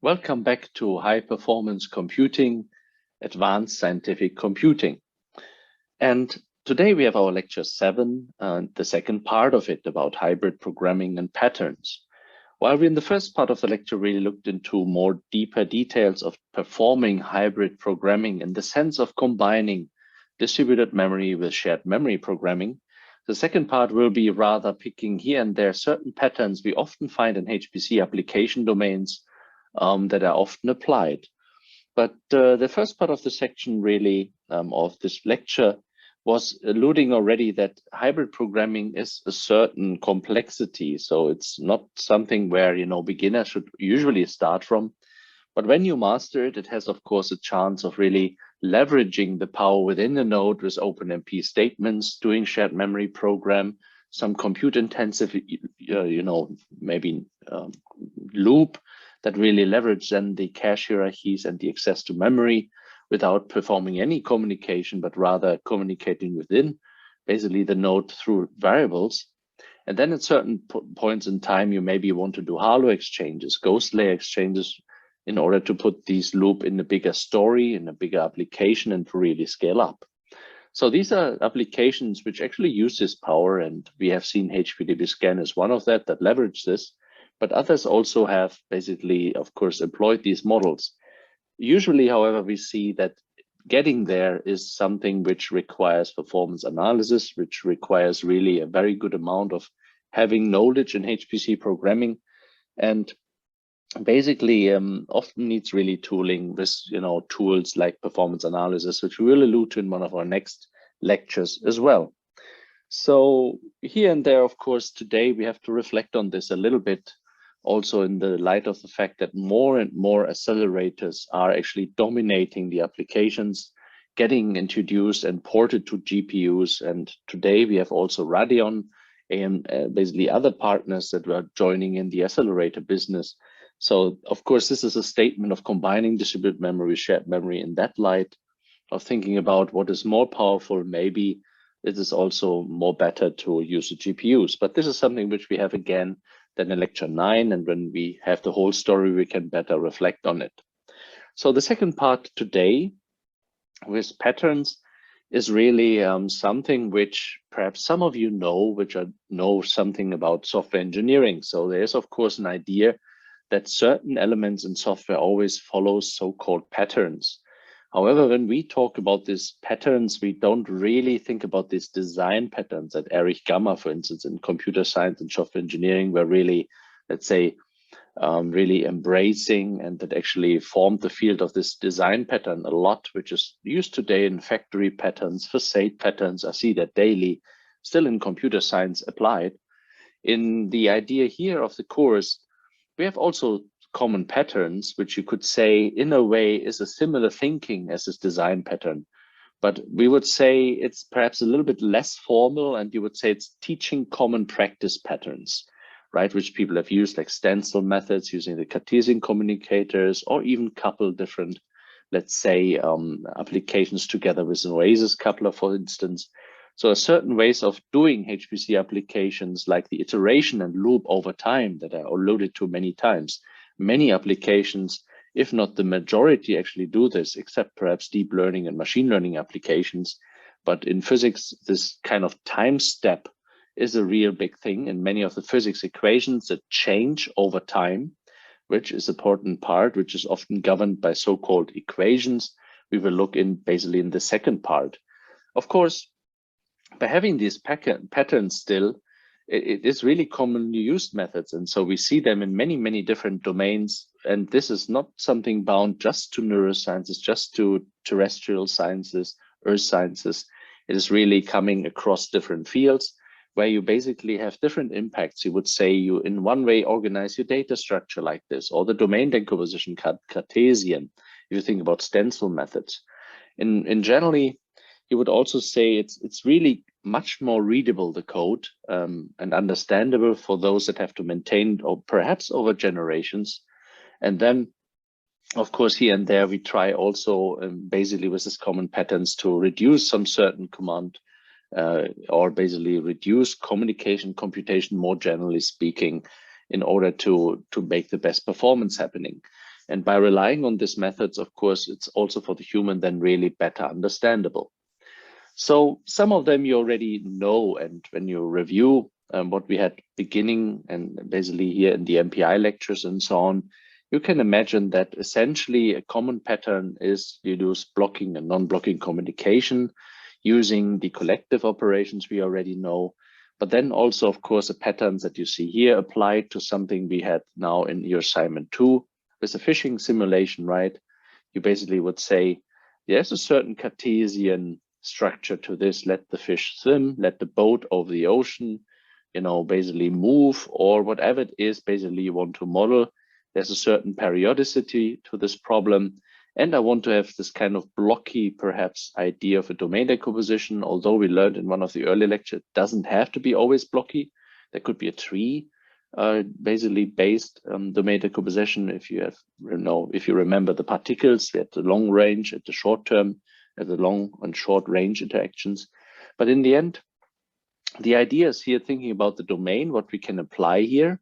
Welcome back to High Performance Computing, Advanced Scientific Computing. And today we have our lecture 7, the second part of it about hybrid programming and patterns. While we in the first part of the lecture really looked into more deeper details of performing hybrid programming in the sense of combining distributed memory with shared memory programming, the second part will be rather picking here and there certain patterns we often find in HPC application domains that are often applied. But the first part of the section really of this lecture was alluding already that hybrid programming is a certain complexity. So it's not something where, beginners should usually start from. But when you master it, it has, of course, a chance of really leveraging the power within the node with OpenMP statements, doing shared memory program, some compute intensive, maybe loop that really leverage then the cache hierarchies and the access to memory without performing any communication, but rather communicating within basically the node through variables. And then at certain points in time, you maybe want to do halo exchanges, ghost layer exchanges, in order to put these loop in a bigger story, in a bigger application, and to really scale up. So these are applications which actually use this power, and we have seen HPDB scan as one of that leverage this. But others also have basically, of course, employed these models. Usually, however, we see that getting there is something which requires performance analysis, which requires really a very good amount of having knowledge in HPC programming, and basically often needs really tooling with tools like performance analysis, which we will allude to in one of our next lectures as well. So here and there, of course, today we have to reflect on this a little bit, also in the light of the fact that more and more accelerators are actually dominating the applications, getting introduced and ported to GPUs. And today we have also Radeon and basically other partners that were joining in the accelerator business. So of course, this is a statement of combining distributed memory with shared memory in that light of thinking about what is more powerful. Maybe it is also more better to use the GPUs, but this is something which we have again then in lecture 9, and when we have the whole story, we can better reflect on it. So the second part today with patterns is really something which perhaps some of you know, which know something about software engineering. So there's of course an idea that certain elements in software always follow so-called patterns. However, when we talk about these patterns, we don't really think about these design patterns that Erich Gamma, for instance, in computer science and software engineering were really, let's say, really embracing, and that actually formed the field of this design pattern a lot, which is used today in factory patterns, facade patterns. I see that daily, still in computer science applied. In the idea here of the course, we have also common patterns, which you could say in a way is a similar thinking as this design pattern. But we would say it's perhaps a little bit less formal, and you would say it's teaching common practice patterns, right? Which people have used, like stencil methods using the Cartesian communicators, or even couple different, let's say, applications together with an Oasis coupler, for instance. So certain ways of doing HPC applications, like the iteration and loop over time that I alluded to many times. Many applications, if not the majority, actually do this, except perhaps deep learning and machine learning applications. But in physics, this kind of time step is a real big thing. In many of the physics equations that change over time, which is an important part, which is often governed by so-called equations, we will look in basically in the second part. Of course, by having these patterns still, it is really commonly used methods. And so we see them in many, many different domains. And this is not something bound just to neurosciences, just to terrestrial sciences, earth sciences. It is really coming across different fields where you basically have different impacts. You would say you in one way organize your data structure like this, or the domain decomposition Cartesian, if you think about stencil methods. In generally, you would also say it's really much more readable, the code, and understandable for those that have to maintain, or perhaps over generations. And then, of course, here and there, we try also basically with this common patterns to reduce some certain command or basically reduce computation, more generally speaking, in order to make the best performance happening. And by relying on these methods, of course, it's also for the human then really better understandable. So some of them you already know, and when you review what we had beginning and basically here in the MPI lectures and so on, you can imagine that essentially a common pattern is you use blocking and non-blocking communication using the collective operations we already know. But then also, of course, the patterns that you see here apply to something we had now in your assignment 2 with a fishing simulation, right? You basically would say there's a certain Cartesian structure to this. Let the fish swim, let the boat over the ocean, you know, basically move, or whatever it is basically you want to model. There's a certain periodicity to this problem. And I want to have this kind of blocky, perhaps, idea of a domain decomposition. Although we learned in one of the early lectures, it doesn't have to be always blocky. There could be a tree, basically based domain decomposition. If you have, if you remember the particles, we had the long range at the short term, at the long and short range interactions. But in the end, the idea is here thinking about the domain, what we can apply here,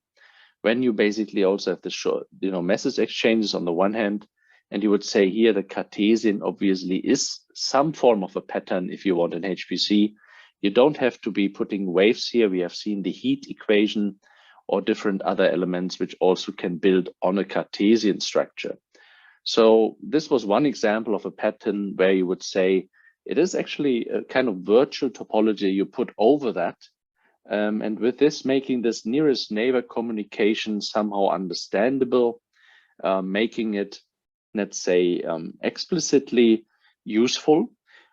when you basically also have the short, message exchanges on the one hand. And you would say here the Cartesian obviously is some form of a pattern if you want an HPC. You don't have to be putting waves here. We have seen the heat equation or different other elements which also can build on a Cartesian structure. So this was one example of a pattern where you would say it is actually a kind of virtual topology you put over that. And with this, making this nearest neighbor communication somehow understandable, making it, let's say, explicitly useful.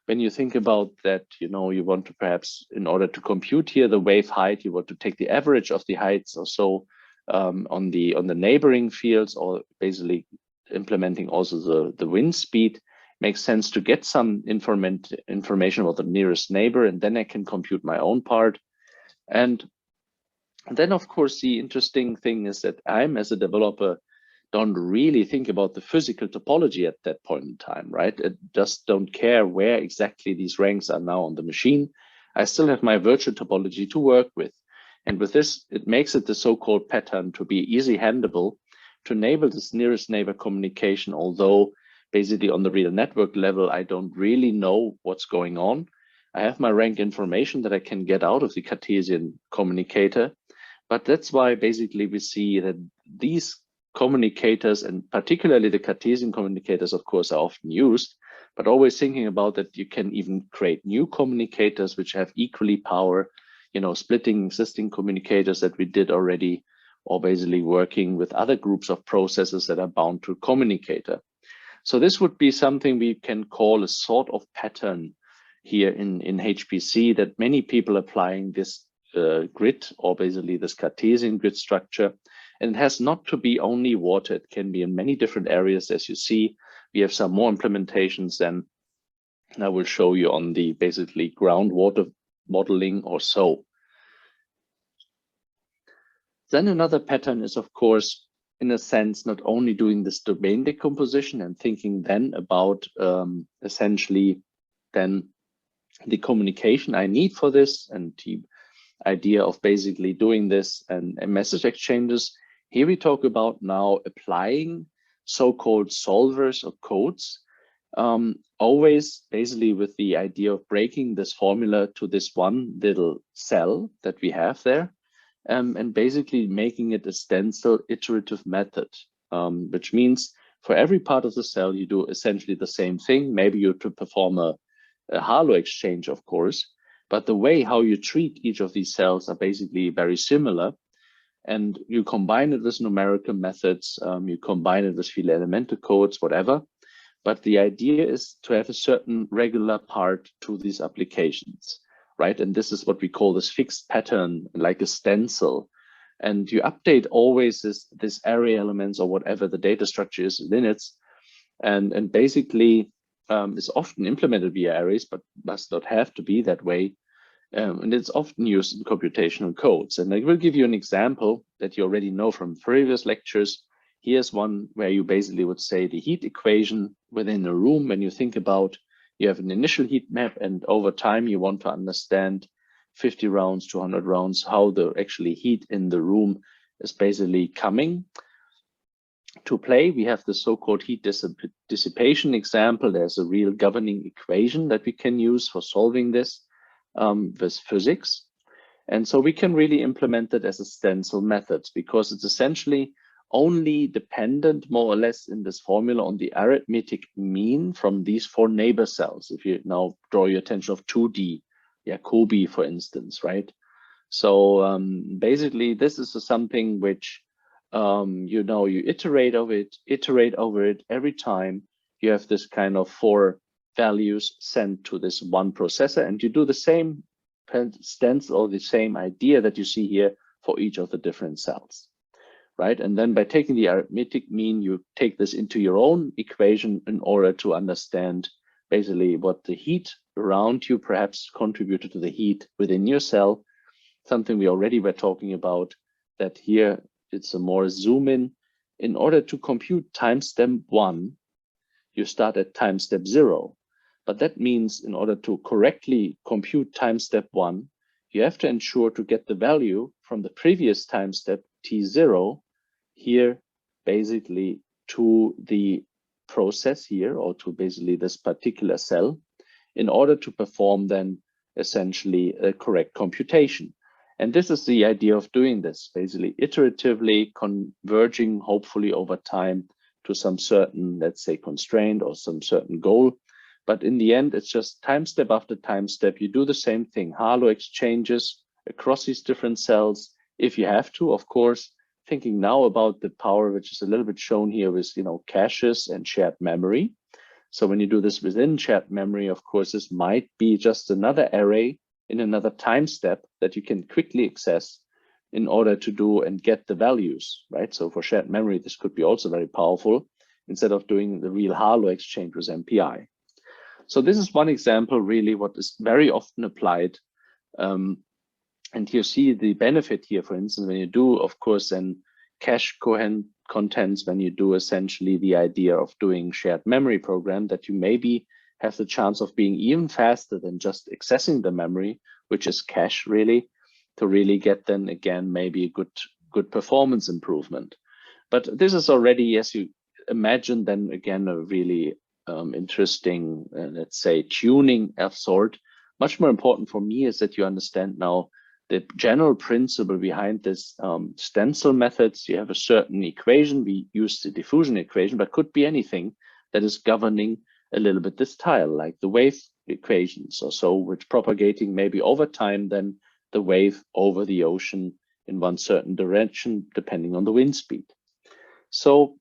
When you think about that, you want to perhaps, in order to compute here the wave height, you want to take the average of the heights or so on the neighboring fields, or basically implementing also the wind speed. Makes sense to get some information about the nearest neighbor, and then I can compute my own part. And then, of course, the interesting thing is that I'm, as a developer, don't really think about the physical topology at that point in time, right? I just don't care where exactly these ranks are now on the machine. I still have my virtual topology to work with. And with this, it makes it the so-called pattern to be easy handleable, to enable this nearest neighbor communication, although basically on the real network level, I don't really know what's going on. I have my rank information that I can get out of the Cartesian communicator. But that's why basically we see that these communicators, and particularly the Cartesian communicators, of course, are often used, but always thinking about that you can even create new communicators which have equally power, splitting existing communicators that we did already, or basically working with other groups of processes that are bound to a communicator. So this would be something we can call a sort of pattern here in HPC, that many people applying this grid, or basically this Cartesian grid structure. And it has not to be only water. It can be in many different areas. As you see, we have some more implementations than I will show you on the basically groundwater modeling or so. Then another pattern is, of course, in a sense, not only doing this domain decomposition and thinking then about essentially then the communication I need for this, and the idea of basically doing this and message exchanges. Here we talk about now applying so-called solvers or codes, always basically with the idea of breaking this formula to this one little cell that we have there, and basically making it a stencil iterative method, which means for every part of the cell, you do essentially the same thing. Maybe you to perform a Harlow exchange, of course, but the way how you treat each of these cells are basically very similar. And you combine it with numerical methods, you combine it with field elemental codes, whatever. But the idea is to have a certain regular part to these applications, right? And this is what we call this fixed pattern, like a stencil. And you update always this array elements or whatever the data structure is within it. And basically, is often implemented via arrays, but must not have to be that way. And it's often used in computational codes. And I will give you an example that you already know from previous lectures. Here's one where you basically would say the heat equation within a room. When you think about, you have an initial heat map, and over time you want to understand 50 rounds, 200 rounds, how the actually heat in the room is basically coming. to play, we have the so-called heat dissipation example. There's a real governing equation that we can use for solving this with physics. And so we can really implement it as a stencil method because it's essentially only dependent more or less in this formula on the arithmetic mean from these 4 neighbor cells. If you now draw your attention of 2D, Jacobi, for instance, right? So basically this is something which, you iterate over it every time you have this kind of 4 values sent to this one processor, and you do the same stencil or the same idea that you see here for each of the different cells, right? And then by taking the arithmetic mean, you take this into your own equation in order to understand basically what the heat around you perhaps contributed to the heat within your cell, something we already were talking about, that here it's a more zoom in order to compute time step 1, you start at time step 0. But that means in order to correctly compute time step 1, you have to ensure to get the value from the previous time step T0 here basically to the process here, or to basically this particular cell, in order to perform then essentially a correct computation. And this is the idea of doing this, basically iteratively converging, hopefully over time, to some certain, let's say, constraint or some certain goal. But in the end, it's just time step after time step. You do the same thing, halo exchanges across these different cells, if you have to, of course, thinking now about the power, which is a little bit shown here with, caches and shared memory. So when you do this within shared memory, of course, this might be just another array in another time step that you can quickly access in order to do and get the values, right? So for shared memory, this could be also very powerful instead of doing the real halo exchange with MPI. So this is one example, really, what is very often applied. And you see the benefit here, for instance, when you do, of course, then cache contents, when you do essentially the idea of doing shared memory program, that you maybe have the chance of being even faster than just accessing the memory, which is cache really, to really get then again maybe a good performance improvement. But this is already, as you imagine, then again a really interesting, let's say, tuning of sort. Much more important for me is that you understand now the general principle behind this stencil methods. You have a certain equation. We use the diffusion equation, but could be anything that is governing a little bit this tile, like the wave equations or so, which propagating maybe over time then the wave over the ocean in one certain direction, depending on the wind speed. So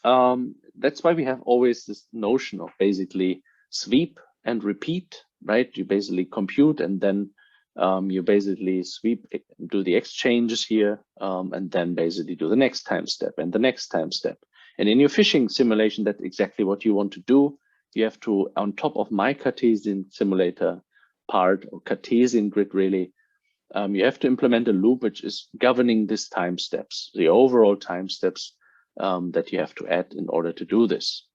that's why we have always this notion of basically sweep and repeat, right? You basically compute and then you basically sweep, do the exchanges here, and then basically do the next time step and the next time step. And in your fishing simulation, that's exactly what you want to do. You have to, on top of my Cartesian simulator part, or Cartesian grid really, you have to implement a loop which is governing these time steps, the overall time steps that you have to add in order to do this.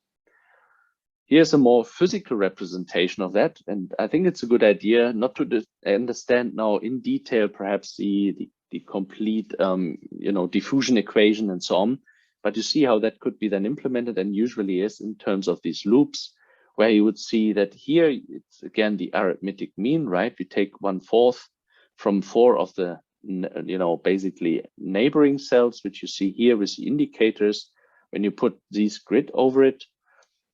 Here's a more physical representation of that. And I think it's a good idea not to understand now in detail, perhaps the complete, diffusion equation and so on. But you see how that could be then implemented, and usually is in terms of these loops, where you would see that here it's again the arithmetic mean, right? We take 1/4 from 4 of the, basically neighboring cells, which you see here with the indicators, when you put these grid over it.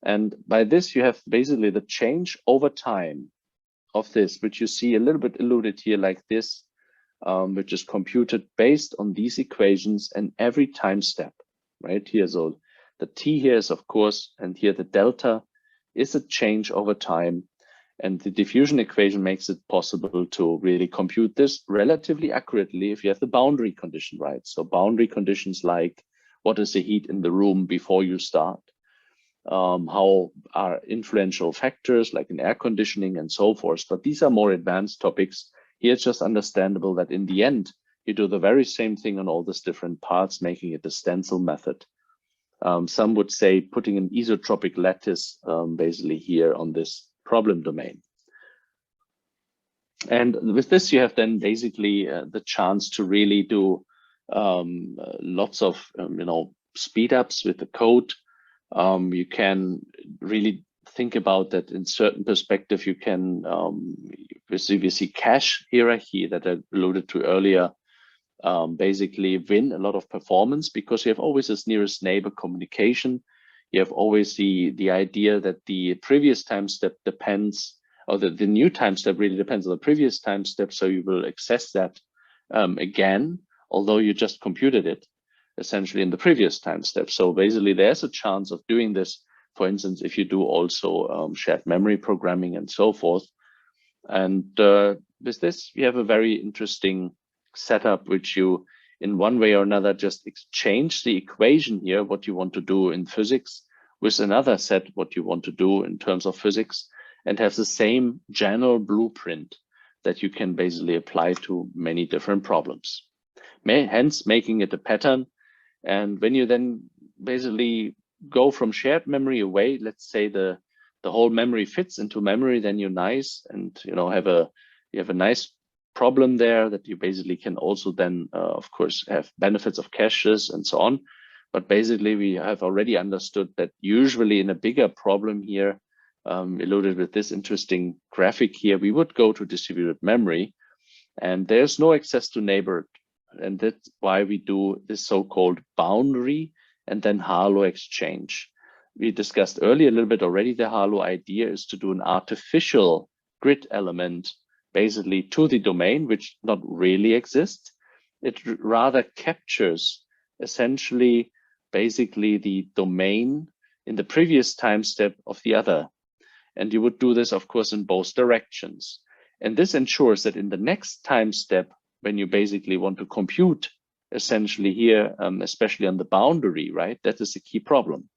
And by this, you have basically the change over time of this, which you see a little bit alluded here like this, which is computed based on these equations and every time step. Right here, so the T here is, of course, and here the delta is a change over time, and the diffusion equation makes it possible to really compute this relatively accurately if you have the boundary condition right. So boundary conditions like what is the heat in the room before you start, how are influential factors like in air conditioning and so forth. But these are more advanced topics. Here it's just understandable that in the end, you do the very same thing on all these different parts, making it a stencil method. Some would say putting an isotropic lattice basically here on this problem domain. And with this, you have then basically the chance to really do lots of, speed ups with the code. You can really think about that in certain perspective. You can we see cache hierarchy that I alluded to earlier. Basically win a lot of performance because you have always this nearest neighbor communication. You have always the idea that the previous time step depends, or the new time step really depends on the previous time step. So you will access that again, although you just computed it essentially in the previous time step. So basically there's a chance of doing this, for instance, if you do also shared memory programming and so forth. And with this, you have a very interesting setup, which you in one way or another just exchange the equation here, what you want to do in physics, with another set, what you want to do in terms of physics, and have the same general blueprint that you can basically apply to many different problems. Hence making it a pattern. And when you then basically go from shared memory away, let's say the whole memory fits into memory, then you're nice and you have a nice problem there that you basically can also then of course have benefits of caches and so on. But basically we have already understood that usually in a bigger problem here, alluded with this interesting graphic here, we would go to distributed memory and there's no access to neighbor. And that's why we do this so-called boundary and then halo exchange. We discussed earlier a little bit already, the halo idea is to do an artificial grid element basically to the domain, which not really exists. It rather captures essentially basically the domain in the previous time step of the other. And you would do this, of course, in both directions. And this ensures that in the next time step, when you basically want to compute essentially here, especially on the boundary, right? That is a key problem.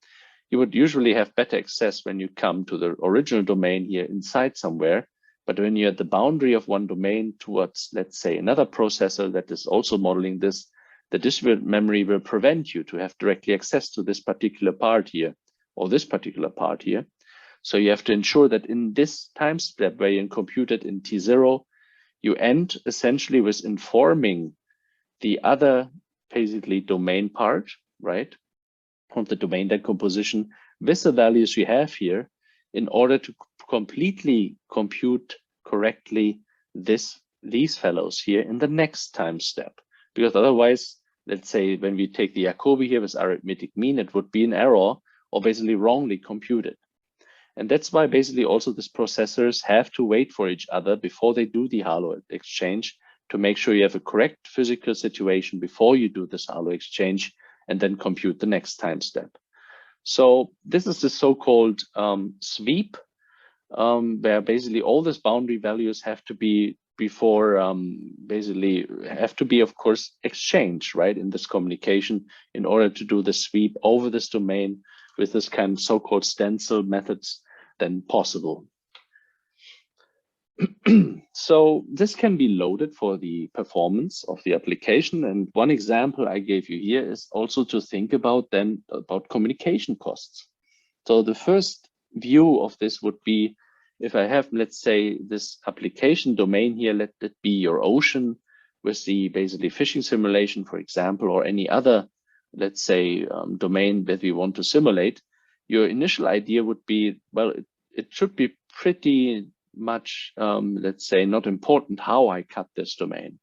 You would usually have better access when you come to the original domain here inside somewhere. But when you're at the boundary of one domain towards, let's say, another processor that is also modeling this, the distributed memory will prevent you to have directly access to this particular part here or this particular part here. So you have to ensure that in this time step where you compute it in T0, you end essentially with informing the other basically domain part, right, of the domain decomposition with the values we have here in order to completely compute correctly these fellows here in the next time step. Because otherwise, let's say when we take the Jacobi here with arithmetic mean, it would be an error or basically wrongly computed. And that's why basically also these processors have to wait for each other before they do the halo exchange to make sure you have a correct physical situation before you do this halo exchange and then compute the next time step. So this is the so-called sweep, where basically all these boundary values have to be before basically have to be, of course, exchanged, right, in this communication in order to do the sweep over this domain with this kind of so-called stencil methods then possible. So this can be loaded for the performance of the application. And one example I gave you here is also to think about then about communication costs. So the first view of this would be if I have, let's say, this application domain here, let it be your ocean with the basically fishing simulation, for example, or any other, let's say, domain that we want to simulate. Your initial idea would be, well, it should be pretty much, let's say, not important how I cut this domain.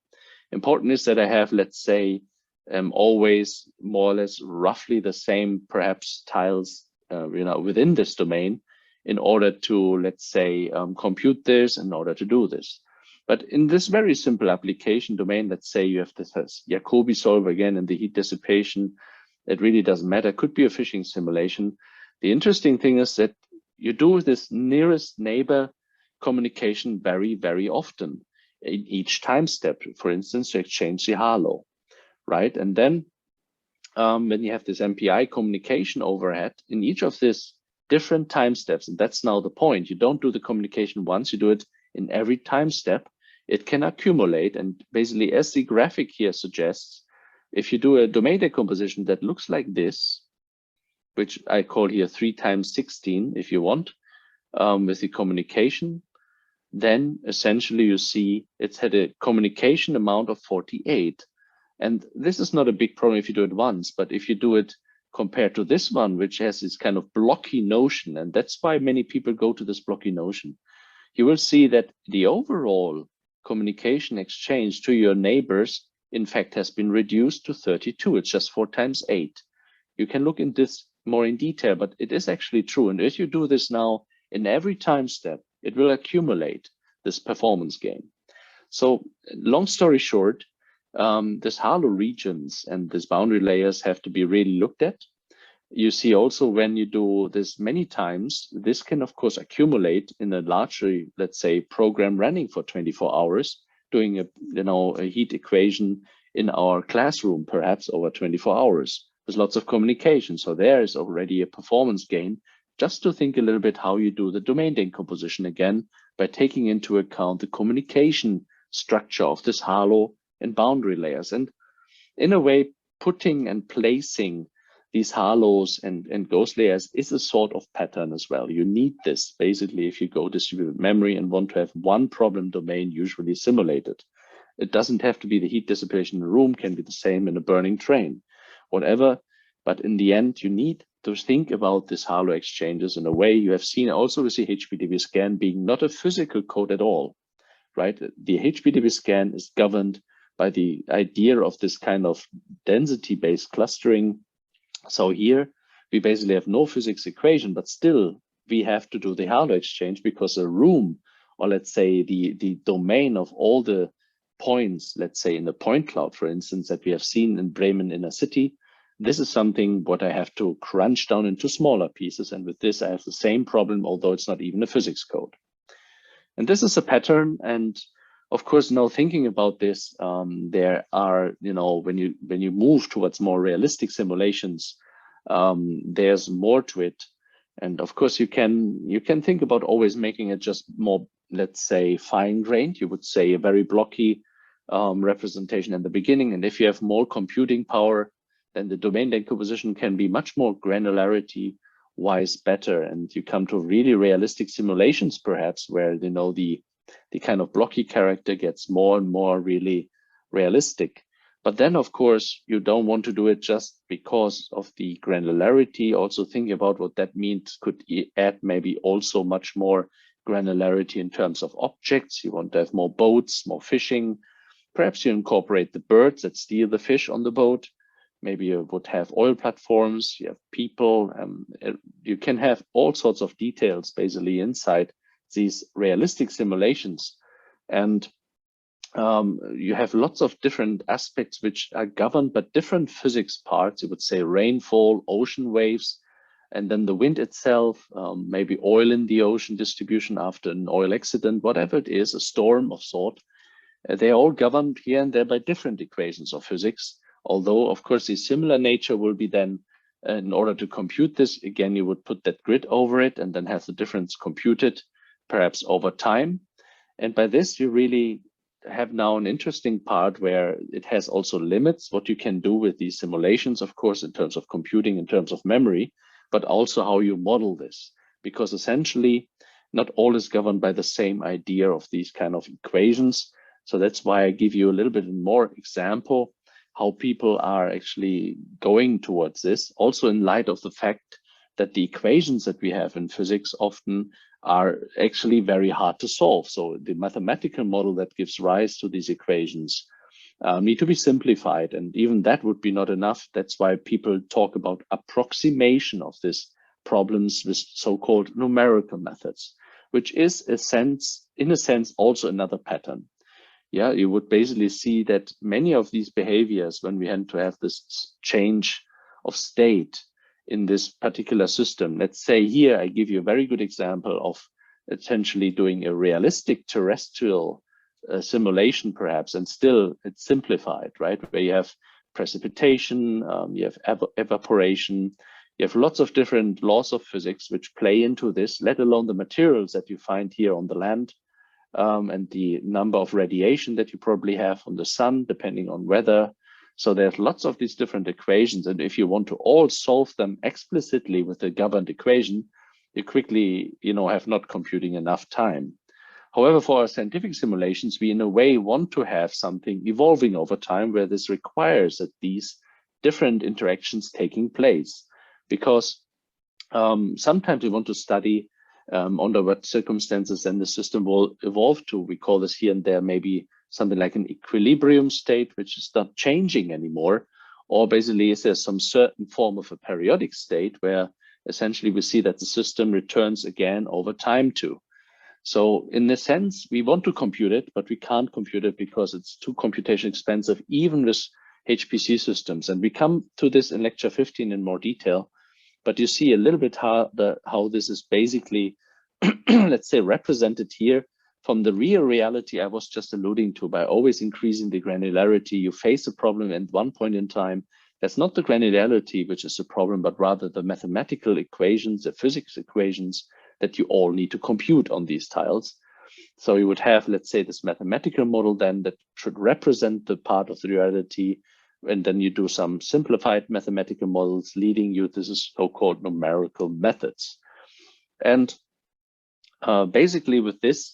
Important is that I have, let's say, always more or less roughly the same, perhaps, tiles, within this domain in order to, let's say, compute this in order to do this. But in this very simple application domain, let's say you have this Jacobi solver again and the heat dissipation, it really doesn't matter. Could be a fishing simulation. The interesting thing is that you do this nearest neighbor communication very, very often in each time step, for instance, to exchange the halo, right? And then when you have this MPI communication overhead in each of these different time steps, and that's now the point, you don't do the communication once, you do it in every time step, it can accumulate. And basically, as the graphic here suggests, if you do a domain decomposition that looks like this, which I call here 3 times 16, if you want, with the communication, then essentially you see it's had a communication amount of 48. And this is not a big problem if you do it once, but if you do it compared to this one, which has this kind of blocky notion. And that's why many people go to this blocky notion. You will see that the overall communication exchange to your neighbors, in fact, has been reduced to 32. It's just 4 times 8. You can look in this more in detail, but it is actually true. And if you do this now in every time step, it will accumulate this performance gain. So long story short, this halo regions and these boundary layers have to be really looked at. You see also when you do this many times, this can of course accumulate in a larger, let's say, program running for 24 hours, doing a heat equation in our classroom, perhaps over 24 hours. There's lots of communication. So there is already a performance gain, just to think a little bit how you do the domain decomposition again, by taking into account the communication structure of this halo and boundary layers. And in a way, putting and placing these halos and ghost layers is a sort of pattern as well. You need this basically if you go distributed memory and want to have one problem domain usually simulated. It doesn't have to be the heat dissipation in a room, can be the same in a burning train, whatever. But in the end, you need to think about this halo exchanges in a way you have seen also with the HPDB scan being not a physical code at all, right? The HPDB scan is governed by the idea of this kind of density-based clustering. So here we basically have no physics equation, but still we have to do the halo exchange because a room, or let's say the domain of all the points, let's say in the point cloud, for instance, that we have seen in Bremen inner city, this is something what I have to crunch down into smaller pieces. And with this, I have the same problem, although it's not even a physics code. And this is a pattern. And of course, now thinking about this, there are, when you move towards more realistic simulations, there's more to it. And of course, you can think about always making it just more, let's say, fine-grained. You would say a very blocky representation in the beginning. And if you have more computing power, then the domain decomposition can be much more granularity-wise better. And you come to really realistic simulations, perhaps, where the kind of blocky character gets more and more really realistic. But then, of course, you don't want to do it just because of the granularity. Also think about what that means. Could add maybe also much more granularity in terms of objects. You want to have more boats, more fishing. Perhaps you incorporate the birds that steal the fish on the boat. Maybe you would have oil platforms, you have people. You can have all sorts of details basically inside these realistic simulations. And you have lots of different aspects which are governed by different physics parts. You would say rainfall, ocean waves, and then the wind itself, maybe oil in the ocean distribution after an oil accident, whatever it is, a storm of sort. They're all governed here and there by different equations of physics. Although, of course, the similar nature will be then, in order to compute this, again, you would put that grid over it and then have the difference computed, perhaps over time. And by this, you really have now an interesting part where it has also limits, what you can do with these simulations, of course, in terms of computing, in terms of memory, but also how you model this. Because essentially, not all is governed by the same idea of these kind of equations. So that's why I give you a little bit more example how people are actually going towards this, also in light of the fact that the equations that we have in physics often are actually very hard to solve. So the mathematical model that gives rise to these equations need to be simplified. And even that would be not enough. That's why people talk about approximation of these problems with so-called numerical methods, which is in a sense, also another pattern. Yeah, you would basically see that many of these behaviors, when we had to have this change of state in this particular system, let's say here, I give you a very good example of essentially doing a realistic terrestrial simulation, perhaps, and still it's simplified, right? Where you have precipitation, you have evaporation, you have lots of different laws of physics which play into this, let alone the materials that you find here on the land. And the number of radiation that you probably have from the sun, depending on weather. So there's lots of these different equations. And if you want to all solve them explicitly with a governed equation, you quickly, have not computing enough time. However, for our scientific simulations, we in a way want to have something evolving over time where this requires that these different interactions taking place. Because sometimes we want to study under what circumstances then the system will evolve to. We call this here and there maybe something like an equilibrium state, which is not changing anymore. Or basically, is there some certain form of a periodic state where essentially we see that the system returns again over time too. So in a sense, we want to compute it, but we can't compute it because it's too computation expensive, even with HPC systems. And we come to this in lecture 15 in more detail, but you see a little bit how this is basically, let's say, represented here from the real reality I was just alluding to. By always increasing the granularity, you face a problem at one point in time. That's not the granularity which is the problem, but rather the mathematical equations, the physics equations that you all need to compute on these tiles. So you would have, let's say, this mathematical model then that should represent the part of the reality, and then you do some simplified mathematical models leading you to this so-called numerical methods. And basically with this,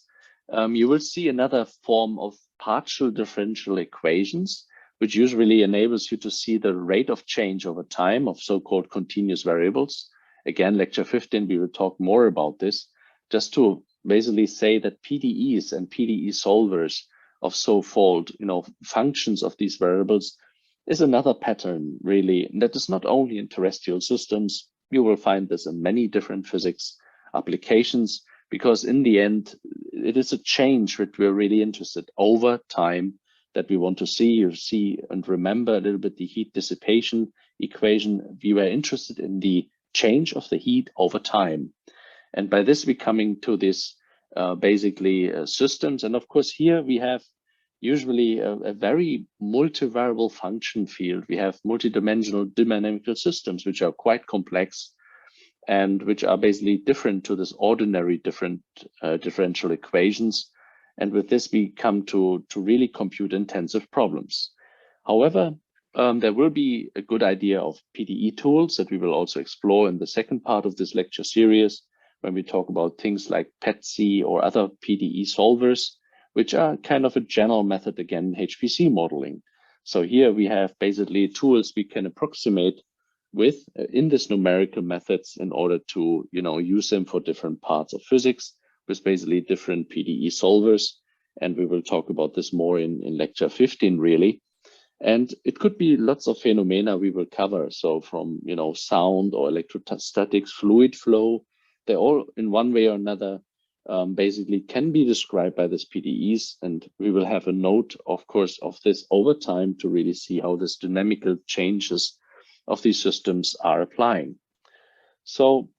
you will see another form of partial differential equations, which usually enables you to see the rate of change over time of so-called continuous variables. Again, lecture 15, we will talk more about this, just to basically say that PDEs and PDE solvers of so-called, functions of these variables is another pattern, really. And that is not only in terrestrial systems. You will find this in many different physics applications, because in the end, it is a change that we're really interested over time that we want to see and remember a little bit the heat dissipation equation. We were interested in the change of the heat over time. And by this, we're coming to this basically systems. And of course, here we have usually a very multivariable function field. We have multidimensional dynamical systems, which are quite complex and which are basically different to this ordinary differential equations. And with this, we come to really compute intensive problems. However, there will be a good idea of PDE tools that we will also explore in the second part of this lecture series, when we talk about things like PETC or other PDE solvers, which are kind of a general method, again, HPC modeling. So here we have basically tools we can approximate with in this numerical methods in order to use them for different parts of physics with basically different PDE solvers. And we will talk about this more in lecture 15, really. And it could be lots of phenomena we will cover. So from sound or electrostatics, fluid flow, they all in one way or another basically can be described by this PDEs. And we will have a note, of course, of this over time to really see how this dynamical changes of these systems are applying. So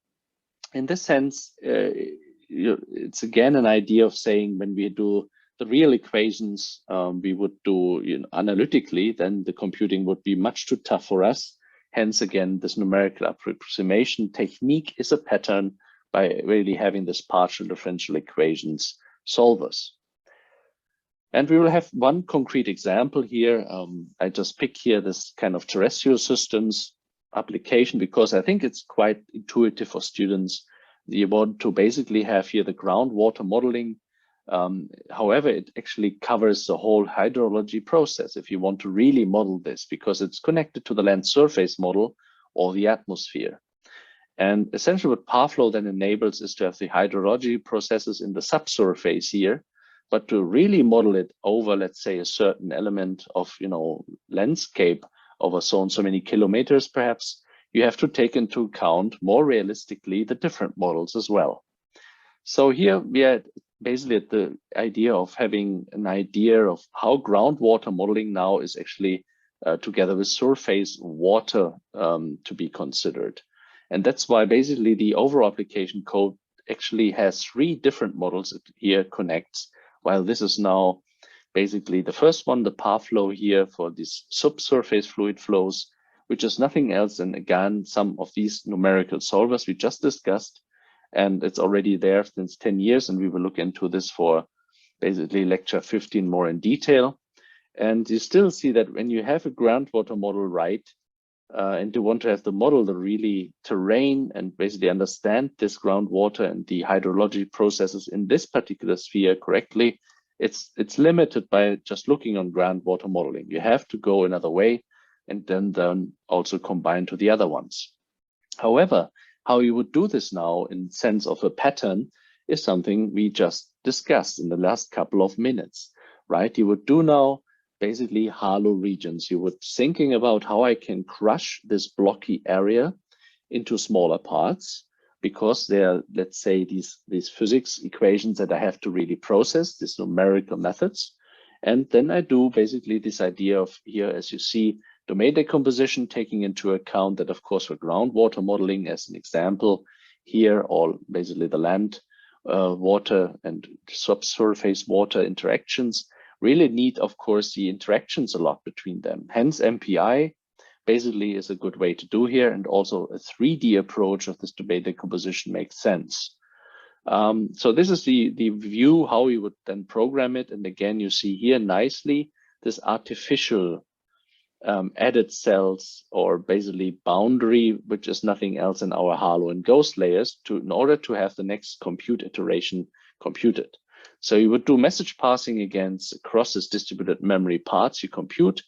in this sense, it's again an idea of saying when we do the real equations we would do analytically, then the computing would be much too tough for us. Hence, again, this numerical approximation technique is a pattern by really having this partial differential equations solvers. And we will have one concrete example here. I just pick here this kind of terrestrial systems application because I think it's quite intuitive for students. You want to basically have here the groundwater modeling. However, it actually covers the whole hydrology process if you want to really model this, because it's connected to the land surface model or the atmosphere. And essentially what ParFlow then enables is to have the hydrology processes in the subsurface here, but to really model it over, let's say, a certain element of landscape over so and so many kilometers, perhaps, you have to take into account more realistically the different models as well. So here we are basically at the idea of having an idea of how groundwater modeling now is actually together with surface water to be considered. And that's why basically the overall application code actually has 3 different models it here connects, while this is now basically the first one, the ParFlow here for these subsurface fluid flows, which is nothing else than, again, some of these numerical solvers we just discussed. And it's already there since 10 years. And we will look into this for basically lecture 15 more in detail. And you still see that when you have a groundwater model right, and you want to have the model the really terrain and basically understand this groundwater and the hydrology processes in this particular sphere correctly, it's limited by just looking on groundwater modeling. You have to go another way. and then also combine to the other ones. However, how you would do this now in sense of a pattern is something we just discussed in the last couple of minutes, right? You would do now basically halo regions. You would thinking about how I can crush this blocky area into smaller parts, because there are, let's say, these physics equations that I have to really process, these numerical methods. And then I do basically this idea of here, as you see, domain decomposition, taking into account that, of course, for groundwater modeling, as an example, here, all basically the land water and subsurface water interactions really need, of course, the interactions a lot between them. Hence, MPI basically is a good way to do here, and also a 3D approach of this domain decomposition makes sense. So this is the view how we would then program it. And again, you see here nicely this artificial added cells, or basically boundary, which is nothing else than our halo and ghost layers, in order to have the next compute iteration computed. So you would do message passing against across this distributed memory parts you compute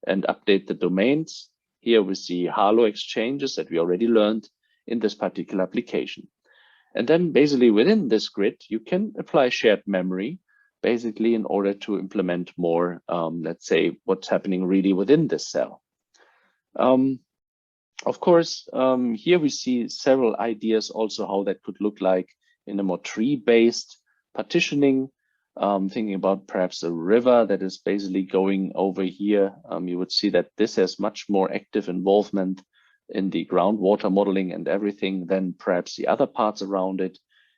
and update the domains. Here we see halo exchanges that we already learned in this particular application. And then basically within this grid, you can apply shared memory, basically in order to implement more, let's say, what's happening really within this cell. Of course, here we see several ideas also how that could look like in a more tree-based partitioning, thinking about perhaps a river that is basically going over here. You would see that this has much more active involvement in the groundwater modeling and everything than perhaps the other parts around it.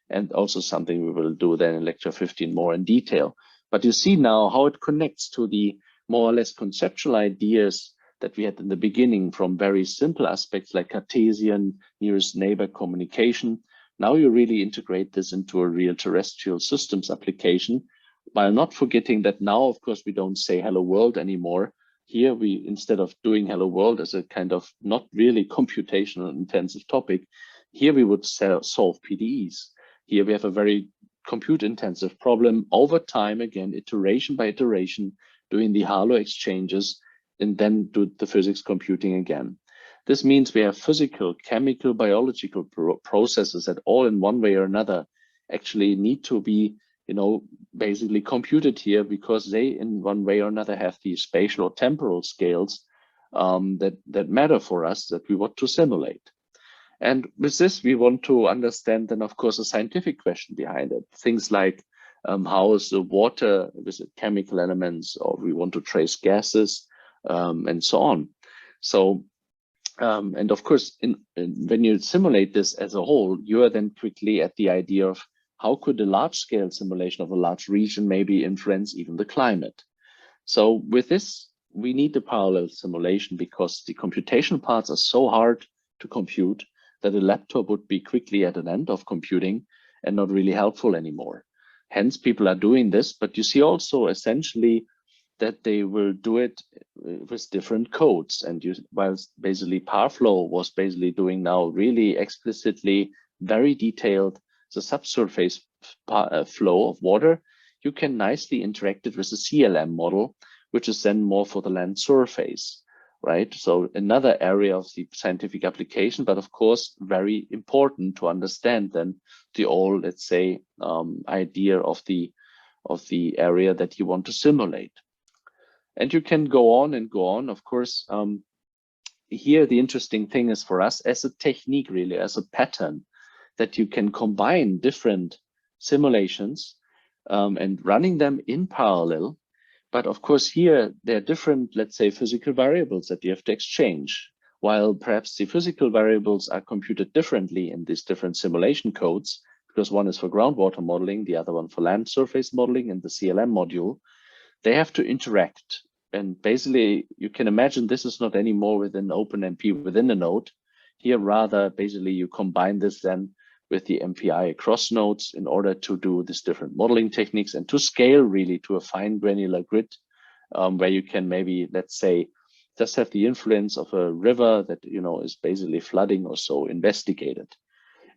And also something we will do then in lecture 15 more in detail. But you see now how it connects to the more or less conceptual ideas that we had in the beginning, from very simple aspects like Cartesian, nearest neighbor communication. Now you really integrate this into a real terrestrial systems application, while not forgetting that now, of course, we don't say hello world anymore. Here we, instead of doing hello world as a kind of not really computational intensive topic, here we would solve PDEs. Here we have a very compute intensive problem over time, again, iteration by iteration, doing the halo exchanges, and then do the physics computing again. This means we have physical, chemical, biological processes that all in one way or another actually need to be, basically computed here, because they in one way or another have these spatial or temporal scales that matter for us, that we want to simulate. And with this, we want to understand then, of course, a scientific question behind it. Things like how is the water with chemical elements, or we want to trace gases, and so on. So, and of course, when you simulate this as a whole, you are then quickly at the idea of how could a large-scale simulation of a large region maybe influence even the climate. So with this, we need the parallel simulation, because the computational parts are so hard to compute that a laptop would be quickly at an end of computing and not really helpful anymore. Hence, people are doing this, but you see also essentially that they will do it with different codes. And whilst basically ParFlow was basically doing now really explicitly very detailed the subsurface flow of water, you can nicely interact it with the CLM model, which is then more for the land surface, right? So another area of the scientific application, but of course, very important to understand then the whole, let's say, idea of the area that you want to simulate. And you can go on and go on. Of course, here the interesting thing is for us as a technique, really, as a pattern, that you can combine different simulations and running them in parallel. But of course, here there are different, let's say, physical variables that you have to exchange. While perhaps the physical variables are computed differently in these different simulation codes, because one is for groundwater modeling, the other one for land surface modeling in the CLM module, they have to interact. And basically, you can imagine this is not anymore within OpenMP within a node. Here, rather, basically, you combine this then with the MPI across nodes in order to do these different modeling techniques and to scale really to a fine granular grid where you can maybe, let's say, just have the influence of a river that, is basically flooding or so investigated.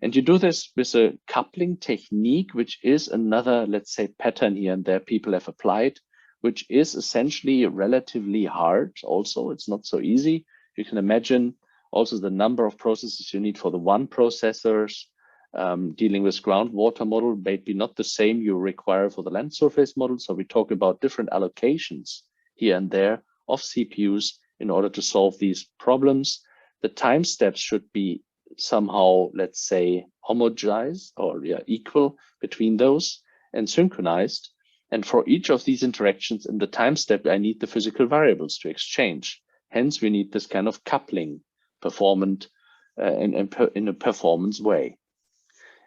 And you do this with a coupling technique, which is another, let's say, pattern here and there people have applied, which is essentially relatively hard. Also, it's not so easy. You can imagine also the number of processes you need for the one processors. Dealing with groundwater model may be not the same you require for the land surface model. So we talk about different allocations here and there of CPUs in order to solve these problems. The time steps should be somehow, let's say, homogenized or equal between those and synchronized. And for each of these interactions in the time step, I need the physical variables to exchange. Hence, we need this kind of coupling performant in a performance way.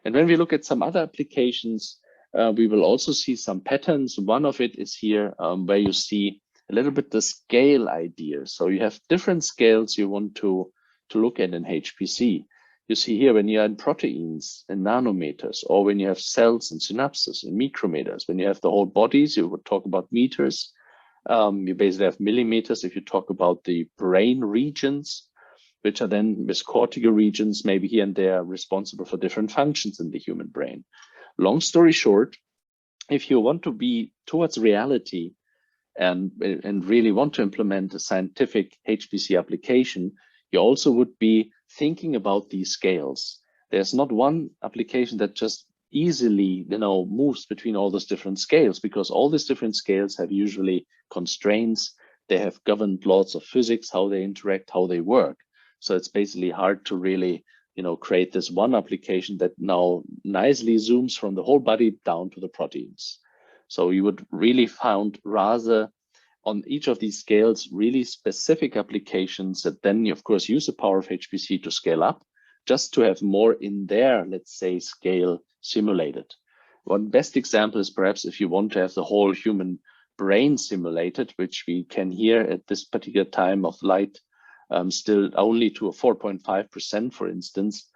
And when we look at some other applications, we will also see some patterns. One of it is here where you see a little bit the scale idea. So you have different scales you want to look at in HPC. You see here when you're in proteins in nanometers, or when you have cells and synapses in micrometers. When you have the whole bodies, you would talk about meters. You basically have millimeters if you talk about the brain regions, which are then with cortical regions, maybe here and there, responsible for different functions in the human brain. Long story short, if you want to be towards reality and really want to implement a scientific HPC application, you also would be thinking about these scales. There's not one application that just easily, moves between all those different scales, because all these different scales have usually constraints. They have governed laws of physics, how they interact, how they work. So it's basically hard to really, create this one application that now nicely zooms from the whole body down to the proteins. So you would really found rather on each of these scales, really specific applications that then, of course, use the power of HPC to scale up, just to have more in their, let's say, scale simulated. One best example is perhaps if you want to have the whole human brain simulated, which we can hear at this particular time of light, still only to a 4.5%, for instance,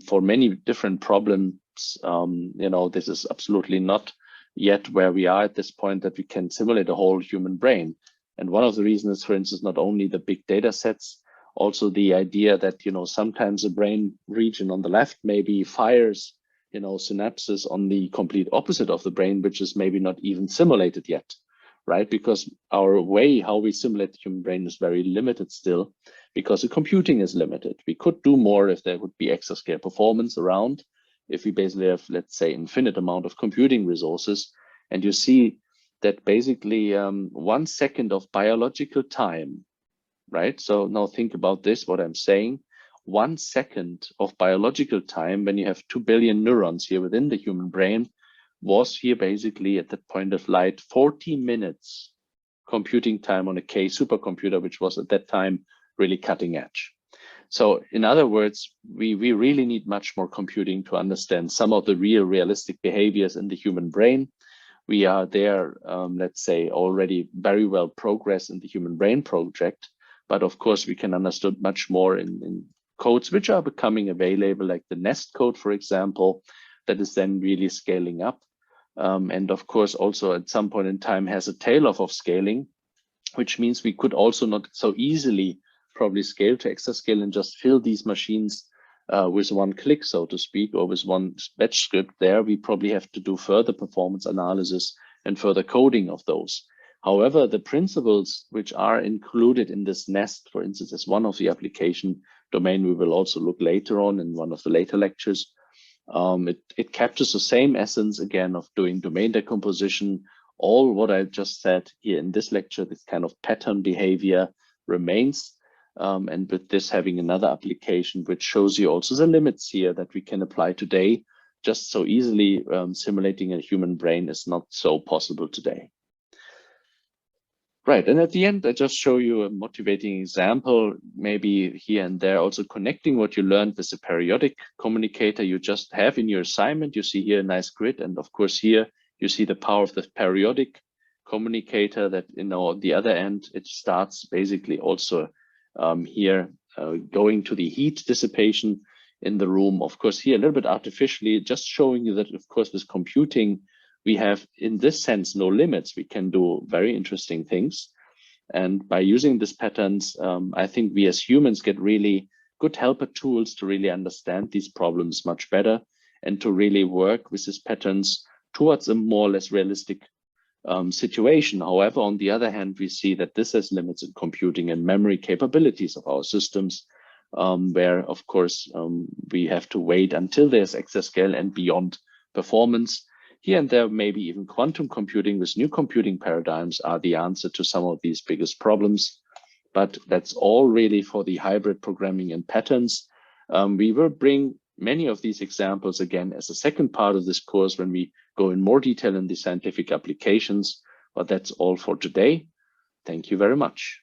for many different problems. This is absolutely not yet where we are at this point that we can simulate a whole human brain. And one of the reasons, for instance, not only the big data sets, also the idea that, sometimes the brain region on the left maybe fires, synapses on the complete opposite of the brain, which is maybe not even simulated yet, right? Because our way, how we simulate the human brain is very limited still, because the computing is limited. We could do more if there would be exascale performance around, if we basically have, let's say, infinite amount of computing resources. And you see that basically 1 second of biological time, right? So now think about this, what I'm saying. 1 second of biological time, when you have 2 billion neurons here within the human brain, was here basically at that point of light 40 minutes computing time on a K supercomputer, which was at that time really cutting edge. So in other words, we really need much more computing to understand some of the realistic behaviors in the human brain. We are there, let's say, already very well progressed in the Human Brain Project, but of course we can understand much more in codes which are becoming available, like the NEST code, for example, that is then really scaling up. And of course, also at some point in time has a tail off of scaling, which means we could also not so easily probably scale to exascale and just fill these machines with one click, so to speak, or with one batch script. There we probably have to do further performance analysis and further coding of those. However, the principles which are included in this NEST, for instance, as one of the application domain we will also look later on in one of the later lectures, it captures the same essence again of doing domain decomposition. All what I just said here in this lecture, this kind of pattern behavior remains. And with this having another application, which shows you also the limits here that we can apply today, just so easily simulating a human brain is not so possible today. Right, and at the end, I just show you a motivating example, maybe here and there, also connecting what you learned with the periodic communicator you just have in your assignment. You see here a nice grid, and of course here you see the power of the periodic communicator that, on the other end, it starts basically also here going to the heat dissipation in the room. Of course, here a little bit artificially, just showing you that, of course, with computing, we have, in this sense, no limits. We can do very interesting things. And by using these patterns, I think we as humans get really good helper tools to really understand these problems much better and to really work with these patterns towards a more or less realistic situation. However, on the other hand, we see that this has limits in computing and memory capabilities of our systems, where, of course, we have to wait until there's exascale and beyond performance. Here and there, maybe even quantum computing with new computing paradigms are the answer to some of these biggest problems. But that's all really for the hybrid programming and patterns. We will bring many of these examples again as a second part of this course when we go in more detail in the scientific applications. But that's all for today. Thank you very much.